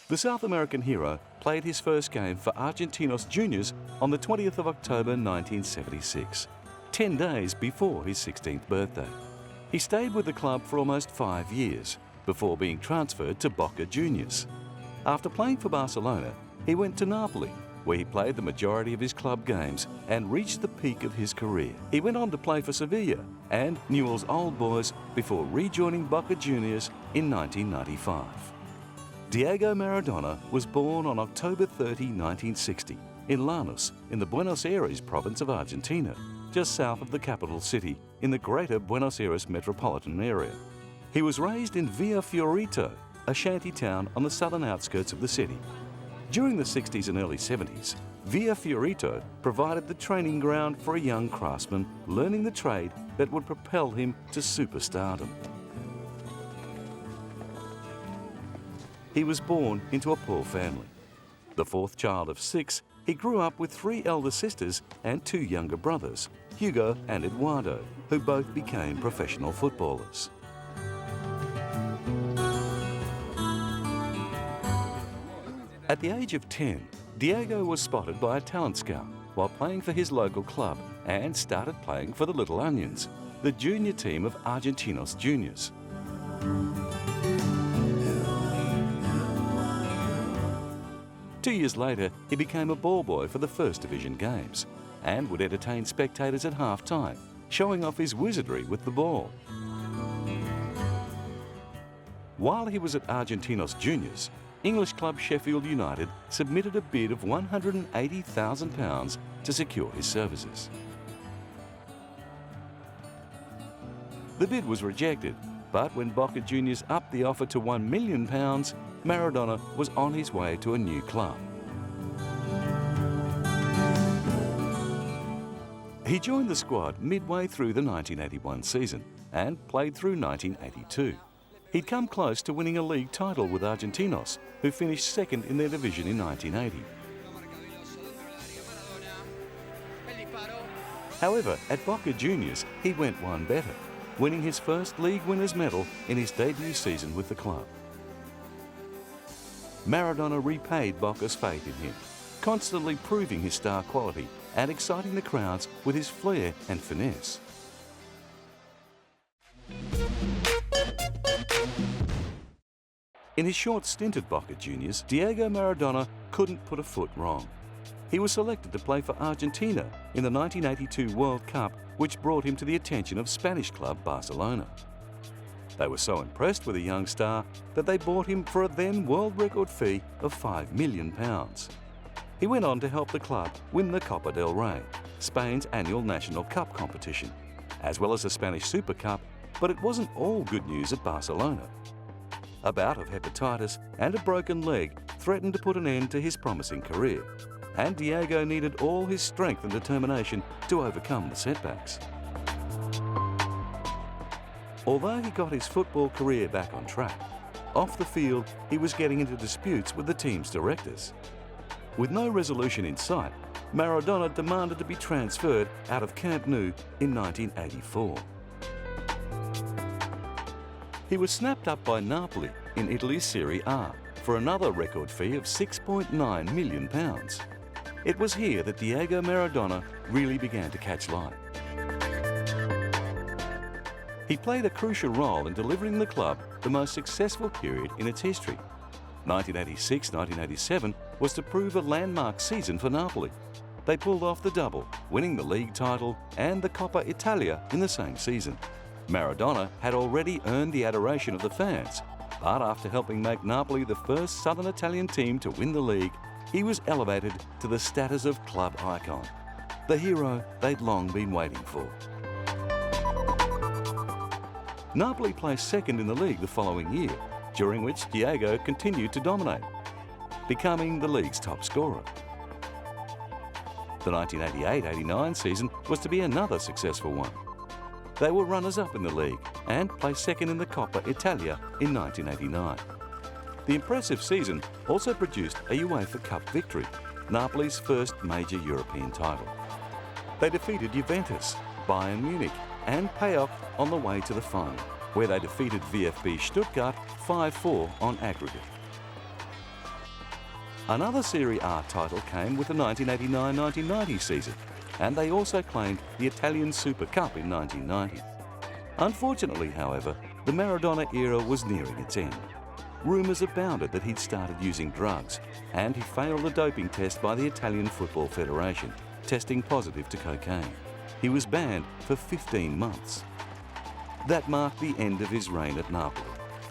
The South American hero played his first game for Argentinos Juniors on the 20th of October 1976, 10 days before his 16th birthday. He stayed with the club for almost 5 years before being transferred to Boca Juniors. After playing for Barcelona, he went to Napoli, where he played the majority of his club games and reached the peak of his career. He went on to play for Sevilla and Newell's Old Boys before rejoining Boca Juniors in 1995. Diego Maradona was born on October 30, 1960, in Lanús, in the Buenos Aires province of Argentina, just south of the capital city, in the greater Buenos Aires metropolitan area. He was raised in Villa Fiorito, a shanty town on the southern outskirts of the city. During the 60s and early 70s, Villa Fiorito provided the training ground for a young craftsman learning the trade that would propel him to superstardom. He was born into a poor family. The fourth child of 6, he grew up with 3 elder sisters and 2 younger brothers, Hugo and Eduardo, who both became professional footballers. At the age of 10, Diego was spotted by a talent scout while playing for his local club and started playing for the Little Onions, the junior team of Argentinos Juniors. Two years later, he became a ball boy for the First Division games and would entertain spectators at half-time, showing off his wizardry with the ball. While he was at Argentinos Juniors, English club Sheffield United submitted a bid of £180,000 to secure his services. The bid was rejected, but when Boca Juniors upped the offer to £1 million, Maradona was on his way to a new club. He joined the squad midway through the 1981 season and played through 1982. He'd come close to winning a league title with Argentinos, who finished second in their division in 1980. However, at Boca Juniors, he went one better, winning his first league winners' medal in his debut season with the club. Maradona repaid Boca's faith in him, constantly proving his star quality and exciting the crowds with his flair and finesse. In his short stint at Boca Juniors, Diego Maradona couldn't put a foot wrong. He was selected to play for Argentina in the 1982 World Cup, which brought him to the attention of Spanish club Barcelona. They were so impressed with the young star that they bought him for a then world record fee of £5 million. He went on to help the club win the Copa del Rey, Spain's annual national cup competition, as well as the Spanish Super Cup, but it wasn't all good news at Barcelona. A bout of hepatitis and a broken leg threatened to put an end to his promising career, and Diego needed all his strength and determination to overcome the setbacks. Although he got his football career back on track, off the field he was getting into disputes with the team's directors. With no resolution in sight, Maradona demanded to be transferred out of Camp Nou in 1984. He was snapped up by Napoli in Italy's Serie A for another record fee of £6.9 million. It was here that Diego Maradona really began to catch light. He played a crucial role in delivering the club the most successful period in its history. 1986-1987 was to prove a landmark season for Napoli. They pulled off the double, winning the league title and the Coppa Italia in the same season. Maradona had already earned the adoration of the fans, but after helping make Napoli the first southern Italian team to win the league, he was elevated to the status of club icon, the hero they'd long been waiting for. Napoli placed second in the league the following year, during which Diego continued to dominate, becoming the league's top scorer. The 1988-89 season was to be another successful one. They were runners-up in the league and placed second in the Coppa Italia in 1989. The impressive season also produced a UEFA Cup victory, Napoli's first major European title. They defeated Juventus, Bayern Munich and PAOK on the way to the final. where they defeated VfB Stuttgart 5-4 on aggregate. Another Serie A title came with the 1989-1990 season, and they also claimed the Italian Super Cup in 1990. Unfortunately, however, the Maradona era was nearing its end. Rumours abounded that he'd started using drugs, and he failed a doping test by the Italian Football Federation, testing positive to cocaine. He was banned for 15 months. That marked the end of his reign at Napoli.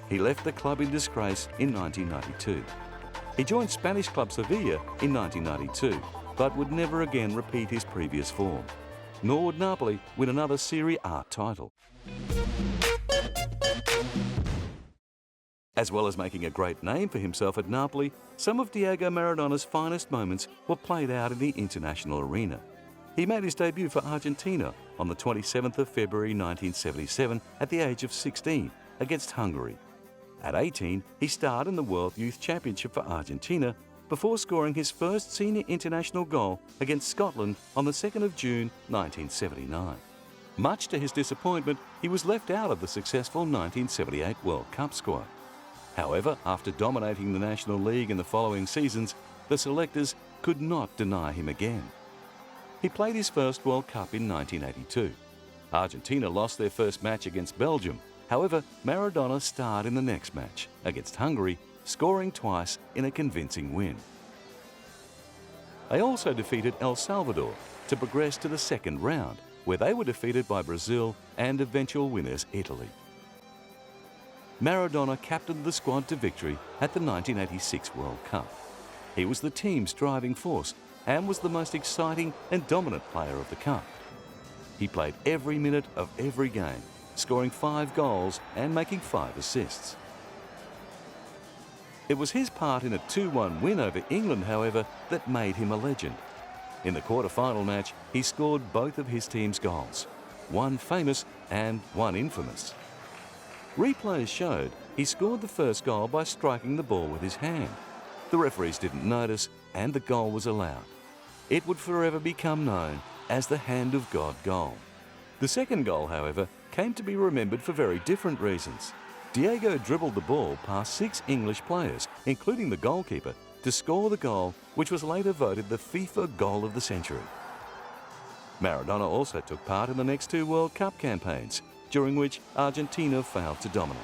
He left the club in disgrace in 1992. He joined Spanish club Sevilla in 1992, but would never again repeat his previous form. Nor would Napoli win another Serie A title. As well as making a great name for himself at Napoli, some of Diego Maradona's finest moments were played out in the international arena. He made his debut for Argentina on the 27th of February 1977 at the age of 16 against Hungary. At 18, he starred in the World Youth Championship for Argentina before scoring his first senior international goal against Scotland on the 2nd of June 1979. Much to his disappointment, he was left out of the successful 1978 World Cup squad. However, after dominating the National League in the following seasons, the selectors could not deny him again. He played his first World Cup in 1982. Argentina lost their first match against Belgium. However, Maradona starred in the next match against Hungary, scoring twice in a convincing win. They also defeated El Salvador to progress to the second round, where they were defeated by Brazil and eventual winners Italy. Maradona captained the squad to victory at the 1986 World Cup. He was the team's driving force and was the most exciting and dominant player of the Cup. He played every minute of every game, scoring 5 goals and making 5 assists. It was his part in a 2-1 win over England, however, that made him a legend. In the quarter-final match, he scored both of his team's goals, one famous and one infamous. Replays showed he scored the first goal by striking the ball with his hand. The referees didn't notice, and the goal was allowed. It would forever become known as the Hand of God goal. The second goal, however, came to be remembered for very different reasons. Diego dribbled the ball past 6 English players, including the goalkeeper, to score the goal, which was later voted the FIFA Goal of the Century. Maradona also took part in the next 2 World Cup campaigns, during which Argentina failed to dominate.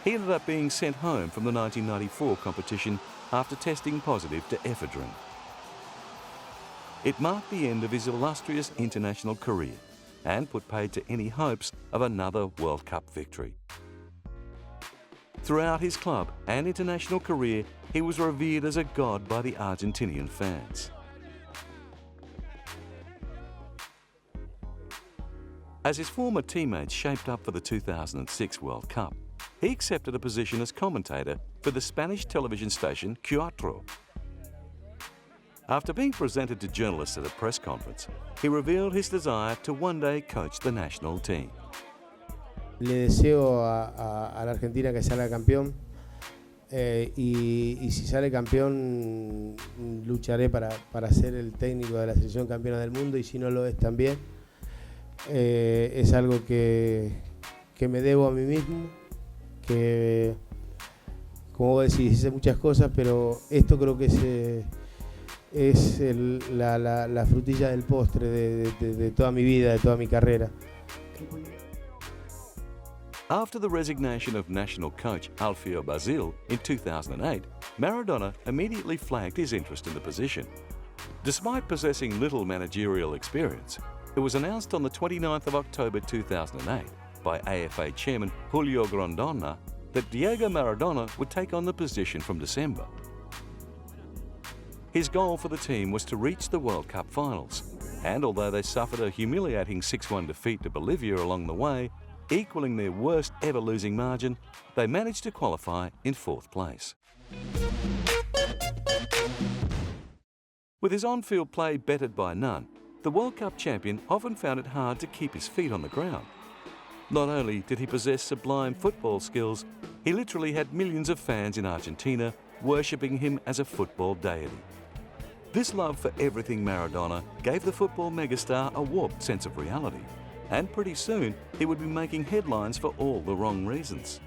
He ended up being sent home from the 1994 competition after testing positive to ephedrine. It marked the end of his illustrious international career and put paid to any hopes of another World Cup victory. Throughout his club and international career, he was revered as a god by the Argentinian fans. As his former teammates shaped up for the 2006 World Cup, he accepted a position as commentator for the Spanish television station Cuatro. After being presented to journalists at a press conference, he revealed his desire to one day coach the national team. Le deseo a la Argentina que salga campeón y si sale campeón lucharé para ser el técnico de la selección campeona del mundo y si no lo es también. Es algo que me debo a mí mismo, que como vos decís, hice muchas cosas, pero esto creo que es la frutilla del postre de toda mi vida, de toda mi carrera. After the resignation of national coach Alfredo Basile in 2008, Maradona immediately flagged his interest in the position. Despite possessing little managerial experience, it was announced on the 29th of October 2008 by AFA chairman Julio Grondona that Diego Maradona would take on the position from December. His goal for the team was to reach the World Cup finals, and although they suffered a humiliating 6-1 defeat to Bolivia along the way, equaling their worst ever losing margin, they managed to qualify in 4th place. With his on-field play bettered by none, the World Cup champion often found it hard to keep his feet on the ground. Not only did he possess sublime football skills, he literally had millions of fans in Argentina worshipping him as a football deity. This love for everything Maradona gave the football megastar a warped sense of reality. and pretty soon he would be making headlines for all the wrong reasons.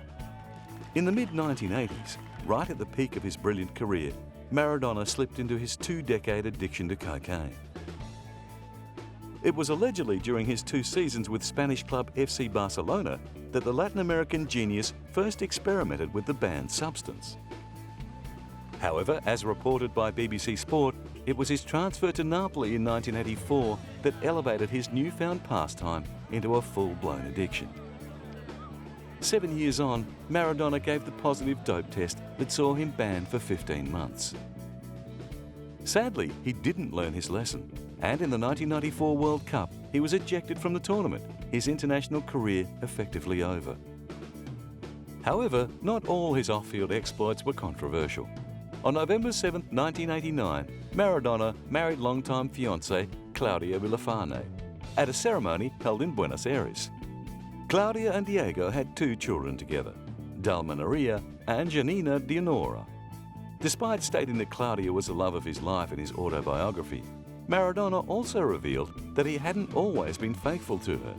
In the mid-1980s, right at the peak of his brilliant career, Maradona slipped into his 2-decade addiction to cocaine. It was allegedly during his 2 seasons with Spanish club FC Barcelona that the Latin American genius first experimented with the banned substance. However, as reported by BBC Sport, it was his transfer to Napoli in 1984 that elevated his newfound pastime into a full-blown addiction. 7 years on, Maradona gave the positive dope test that saw him banned for 15 months. Sadly, he didn't learn his lesson, and in the 1994 World Cup, he was ejected from the tournament, his international career effectively over. However, not all his off-field exploits were controversial. On November 7, 1989, Maradona married longtime fiancée Claudia Villafañe at a ceremony held in Buenos Aires. Claudia and Diego had 2 children together, Dalma Nerea and Giannina Dinorah. Despite stating that Claudia was the love of his life in his autobiography, Maradona also revealed that he hadn't always been faithful to her.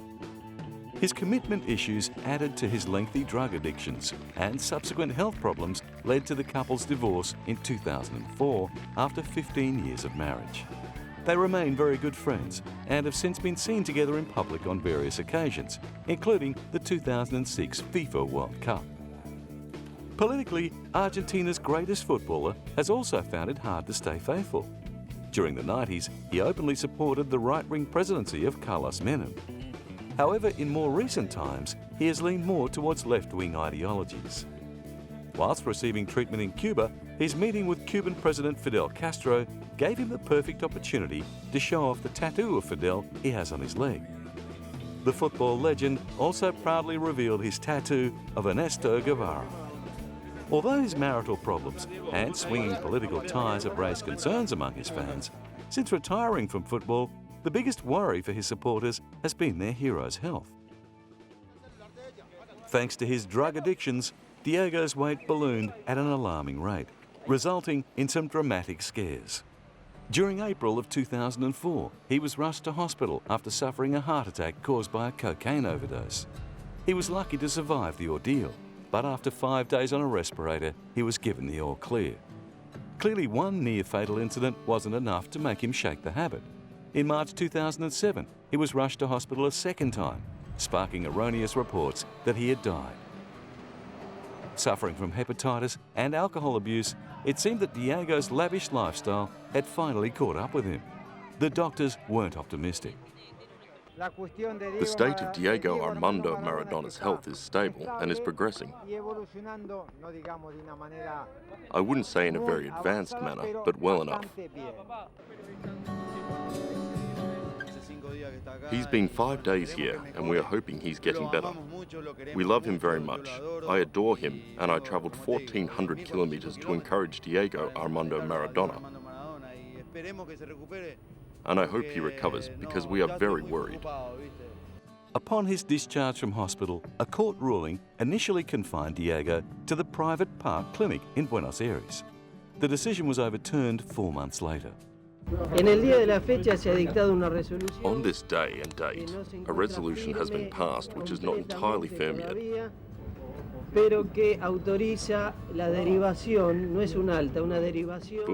His commitment issues added to his lengthy drug addictions, and subsequent health problems led to the couple's divorce in 2004 after 15 years of marriage. They remain very good friends and have since been seen together in public on various occasions, including the 2006 FIFA World Cup. Politically, Argentina's greatest footballer has also found it hard to stay faithful. During the 90s, he openly supported the right-wing presidency of Carlos Menem. However, in more recent times, he has leaned more towards left-wing ideologies. Whilst receiving treatment in Cuba, his meeting with Cuban President Fidel Castro gave him the perfect opportunity to show off the tattoo of Fidel he has on his leg. The football legend also proudly revealed his tattoo of Ernesto Guevara. Although his marital problems and swinging political ties have raised concerns among his fans, since retiring from football, the biggest worry for his supporters has been their hero's health. Thanks to his drug addictions, Diego's weight ballooned at an alarming rate, resulting in some dramatic scares. During April of 2004, he was rushed to hospital after suffering a heart attack caused by a cocaine overdose. He was lucky to survive the ordeal, but after 5 days on a respirator, he was given the all clear. Clearly, one near-fatal incident wasn't enough to make him shake the habit. In March 2007, he was rushed to hospital a second time, sparking erroneous reports that he had died. Suffering from hepatitis and alcohol abuse, it seemed that Diego's lavish lifestyle had finally caught up with him. The doctors weren't optimistic. The state of Diego Armando Maradona's health is stable and is progressing. I wouldn't say in a very advanced manner, but well enough. He's been 5 days here, and we are hoping he's getting better. We love him very much. I adore him, and I travelled 1,400 kilometres to encourage Diego Armando Maradona. And I hope he recovers, because we are very worried. Upon his discharge from hospital, a court ruling initially confined Diego to the private park clinic in Buenos Aires. The decision was overturned 4 months later. On this day and date, a resolution has been passed which is not entirely firm yet, but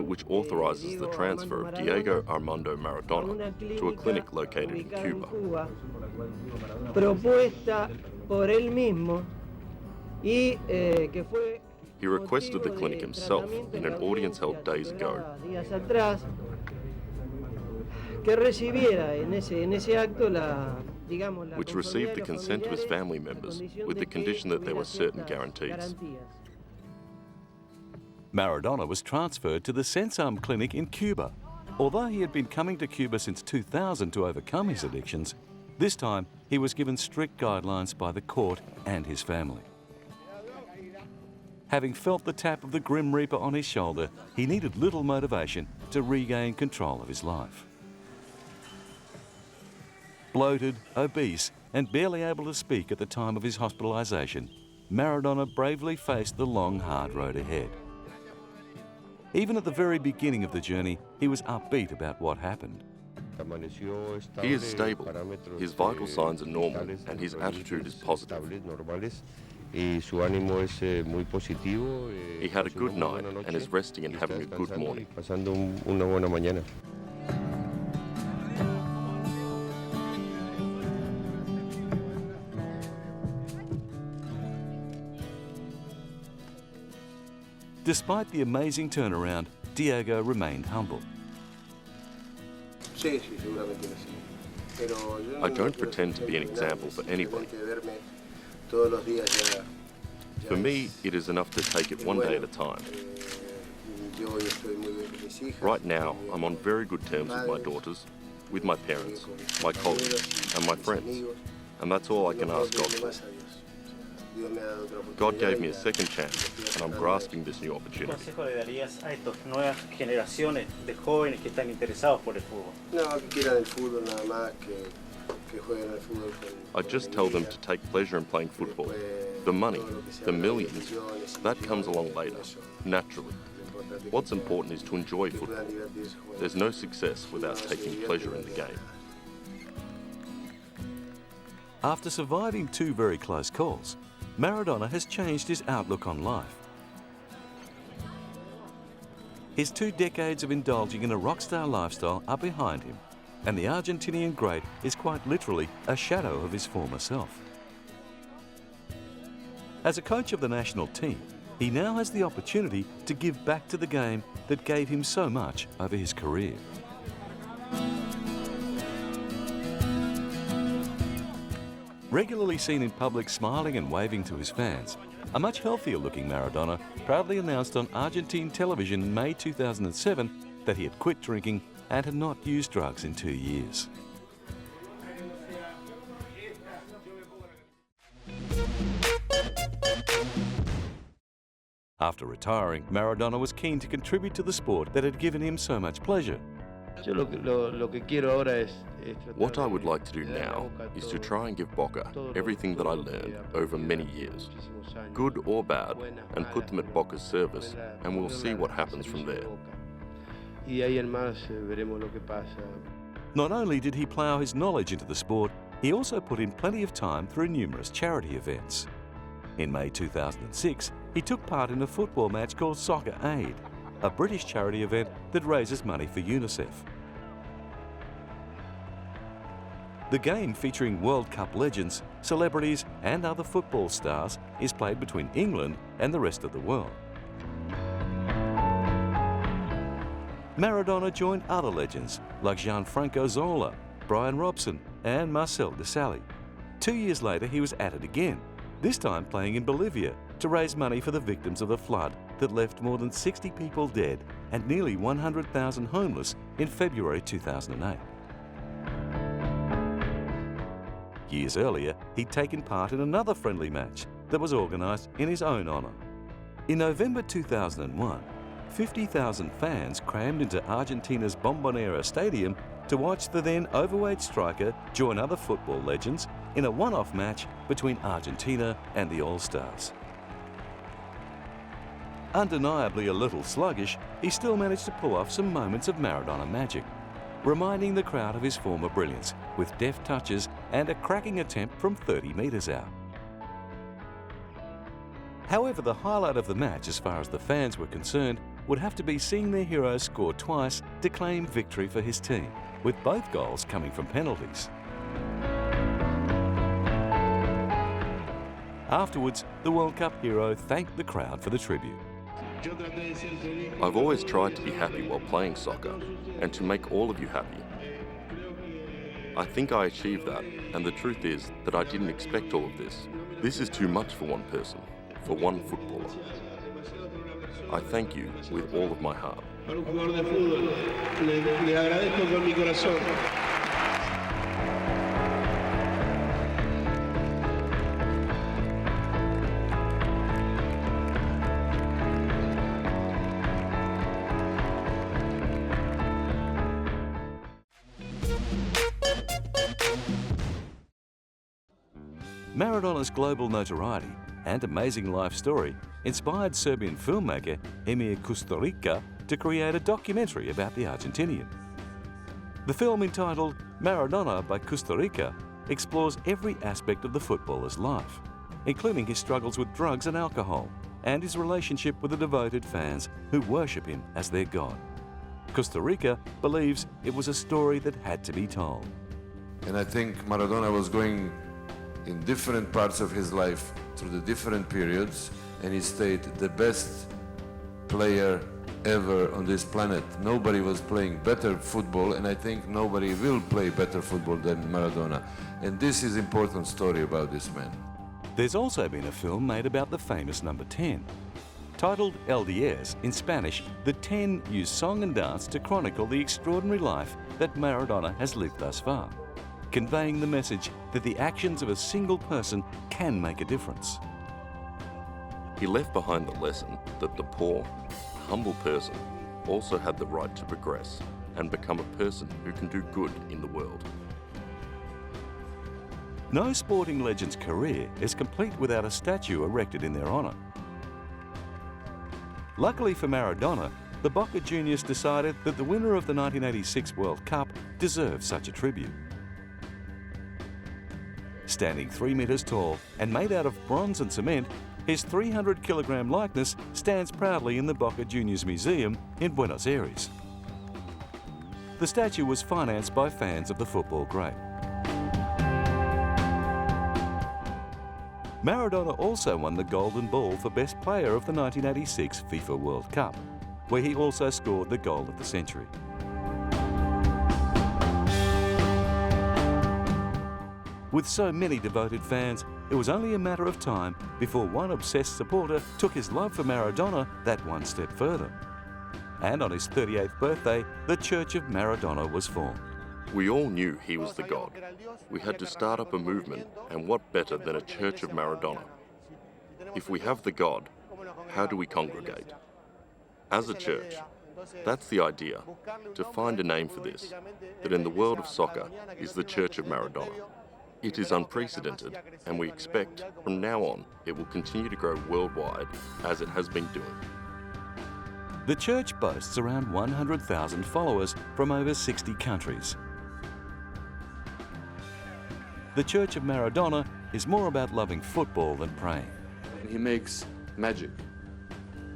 which authorises the transfer of Diego Armando Maradona to a clinic located in Cuba. He requested the clinic himself in an audience held days ago. Which received the consent of his family members with the condition that there were certain guarantees. Maradona was transferred to the Sensam clinic in Cuba. Although he had been coming to Cuba since 2000 to overcome his addictions, this time he was given strict guidelines by the court and his family. Having felt the tap of the Grim Reaper on his shoulder, he needed little motivation to regain control of his life. Bloated, obese, and barely able to speak at the time of his hospitalisation, Maradona bravely faced the long, hard road ahead. Even at the very beginning of the journey, he was upbeat about what happened. He is stable, his vital signs are normal, and his attitude is positive. He had a good night and is resting and having a good morning. Despite the amazing turnaround, Diego remained humble. I don't pretend to be an example for anybody. For me, it is enough to take it one day at a time. Right now, I'm on very good terms with my daughters, with my parents, my colleagues, and my friends. And that's all I can ask God for. God gave me a second chance, and I'm grasping this new opportunity. I just tell them to take pleasure in playing football. The money, the millions, that comes along later, naturally. What's important is to enjoy football. There's no success without taking pleasure in the game. After surviving 2 very close calls, Maradona has changed his outlook on life. His 2 decades of indulging in a rockstar lifestyle are behind him, and the Argentinian great is quite literally a shadow of his former self. As a coach of the national team, he now has the opportunity to give back to the game that gave him so much over his career. Regularly seen in public smiling and waving to his fans, a much healthier-looking Maradona proudly announced on Argentine television in May 2007 that he had quit drinking and had not used drugs in 2 years. After retiring, Maradona was keen to contribute to the sport that had given him so much pleasure. What I would like to do now is to try and give Boca everything that I learned over many years, good or bad, and put them at Boca's service, and we'll see what happens from there. Not only did he plough his knowledge into the sport, he also put in plenty of time through numerous charity events. In May 2006, he took part in a football match called Soccer Aid, a British charity event that raises money for UNICEF. The game, featuring World Cup legends, celebrities and other football stars, is played between England and the rest of the world. Maradona joined other legends like Gianfranco Zola, Brian Robson and Marcel Desailly. 2 years later, he was at it again, this time playing in Bolivia to raise money for the victims of the flood that left more than 60 people dead and nearly 100,000 homeless in February 2008. Years earlier, he'd taken part in another friendly match that was organised in his own honour. In November 2001, 50,000 fans crammed into Argentina's Bombonera Stadium to watch the then overweight striker join other football legends in a one-off match between Argentina and the All-Stars. Undeniably a little sluggish, he still managed to pull off some moments of Maradona magic, reminding the crowd of his former brilliance with deft touches and a cracking attempt from 30 metres out. However, the highlight of the match, as far as the fans were concerned, would have to be seeing their hero score twice to claim victory for his team, with both goals coming from penalties. Afterwards, the World Cup hero thanked the crowd for the tribute. I've always tried to be happy while playing soccer and to make all of you happy. I think I achieved that, and the truth is that I didn't expect all of this. This is too much for one person, for one footballer. I thank you with all of my heart. Maradona's global notoriety and amazing life story inspired Serbian filmmaker Emir Kusturica to create a documentary about the Argentinian. The film, entitled Maradona by Kusturica, explores every aspect of the footballer's life, including his struggles with drugs and alcohol, and his relationship with the devoted fans who worship him as their god. Kusturica believes it was a story that had to be told. And I think Maradona was going in different parts of his life through the different periods, and he stayed the best player ever on this planet. Nobody was playing better football, and I think nobody will play better football than Maradona. And this is an important story about this man. There's also been a film made about the famous number 10. Titled El 10, in Spanish, the 10 use song and dance to chronicle the extraordinary life that Maradona has lived thus far, conveying the message that the actions of a single person can make a difference. He left behind the lesson that the poor, humble person also had the right to progress and become a person who can do good in the world. No sporting legend's career is complete without a statue erected in their honour. Luckily for Maradona, the Boca Juniors decided that the winner of the 1986 World Cup deserved such a tribute. Standing 3 metres tall and made out of bronze and cement, his 300-kilogram likeness stands proudly in the Boca Juniors Museum in Buenos Aires. The statue was financed by fans of the football great. Maradona also won the Golden Ball for Best Player of the 1986 FIFA World Cup, where he also scored the goal of the century. With so many devoted fans, it was only a matter of time before one obsessed supporter took his love for Maradona that one step further. And on his 38th birthday, the Church of Maradona was formed. We all knew he was the god. We had to start up a movement, and what better than a Church of Maradona? If we have the god, how do we congregate? As a church, that's the idea, to find a name for this, that in the world of soccer is the Church of Maradona. It is unprecedented, and we expect from now on it will continue to grow worldwide as it has been doing. The church boasts around 100,000 followers from over 60 countries. The Church of Maradona is more about loving football than praying. He makes magic.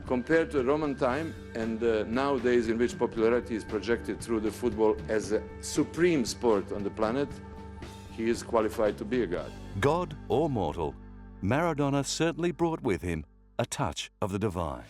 Compared to Roman time and nowadays in which popularity is projected through the football as a supreme sport on the planet, he is qualified to be a god. God or mortal, Maradona certainly brought with him a touch of the divine.